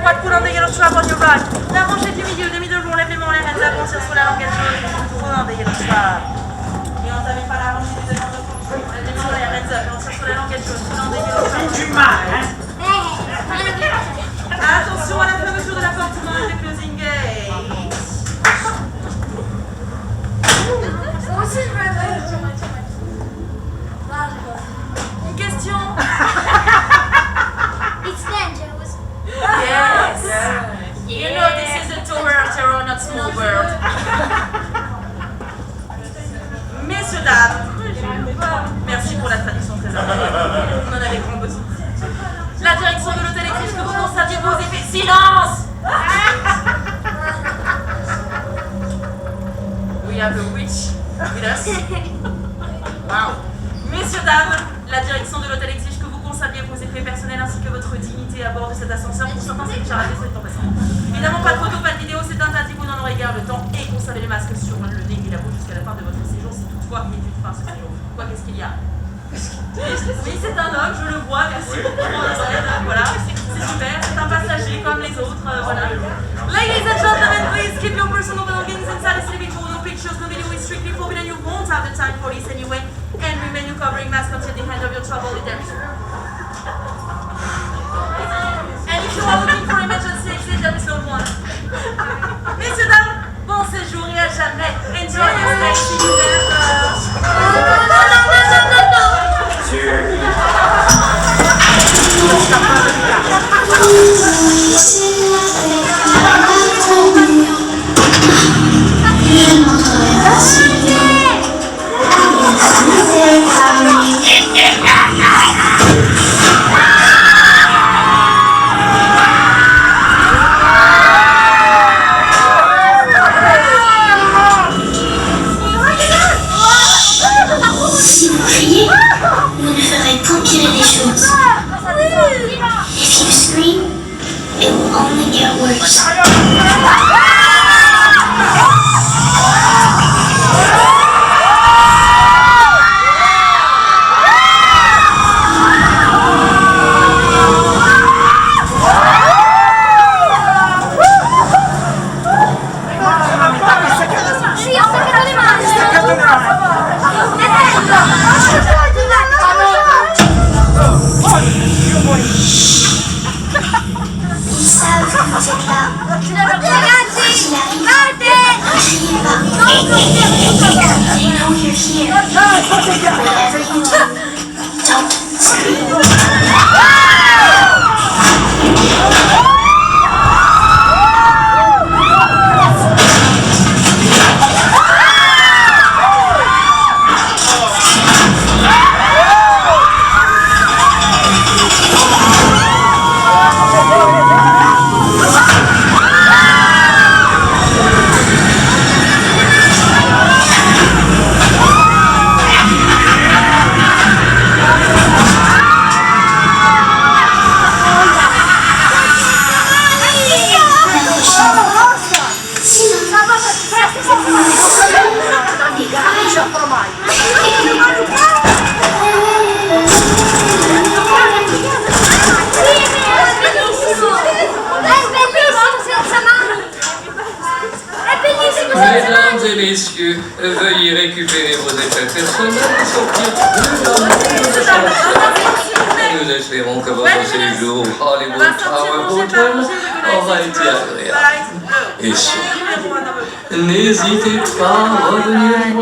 What put on the yellow strap on your back? La manchette du milieu, demi de jour, lève les mains en l'air, la grossière sur la languette jaune. Put on the yellow strap. Et on t'avait pas la manchette de jambes de fonction. Lève les mains en l'air, hands up, on tire sur la languette jaune. Put on the yellow strap. Du mal, hein? Attention à la fermeture de la porte dans le closing gate. Une question? It's dangerous. Yes. You know this is a two-world terror, not small world. Messieurs, dames, merci pour la traduction très importante. On en avait grand besoin. La direction de l'hôtel exige que vous constatiez vos effets. Silence! We have a witch with us. Wow. Messieurs, dames, la direction de l'hôtel exige que vous conserviez vos effets personnels ainsi que votre dignité à bord de cet ascenseur. Pour certains, c'est déjà raté, soit en passant. Évidemment, pas de photo, pas de vidéo, c'est interdit, vous n'en aurez guère le temps. Et conservez les masques sur le nez et la bouche jusqu'à la fin de votre séjour, si toutefois il est une fin ce séjour. Quoi, qu'est-ce qu'il y a? Oui, c'est un homme, je le vois, merci beaucoup pour la scène, voilà, c'est super, c'est un passager comme les autres, voilà. Ladies and gentlemen, please keep your personal belongings inside the sleeping pool. No pictures, no video is strictly forbidden. You won't have the time for this anyway. And remain your covering mask until the end of your travel redemption. And if you are looking for emergency exit, there is no one. Messieurs, dames, bon séjour et à jamais. Enjoy your stay. See you later. Si vous criez, vous ne ferez qu'empirer les choses. If you scream, it will only get worse. Ils savent que vous êtes là. Criez pas. They know you're here. Whatever you do, don't scream. Mesdames et messieurs, veuillez récupérer vos effets personnels et sortir de la Nous espérons que votre séjour au Hollywood Tower Hotel aura été agréable. Et surtout, n'hésitez pas à revenir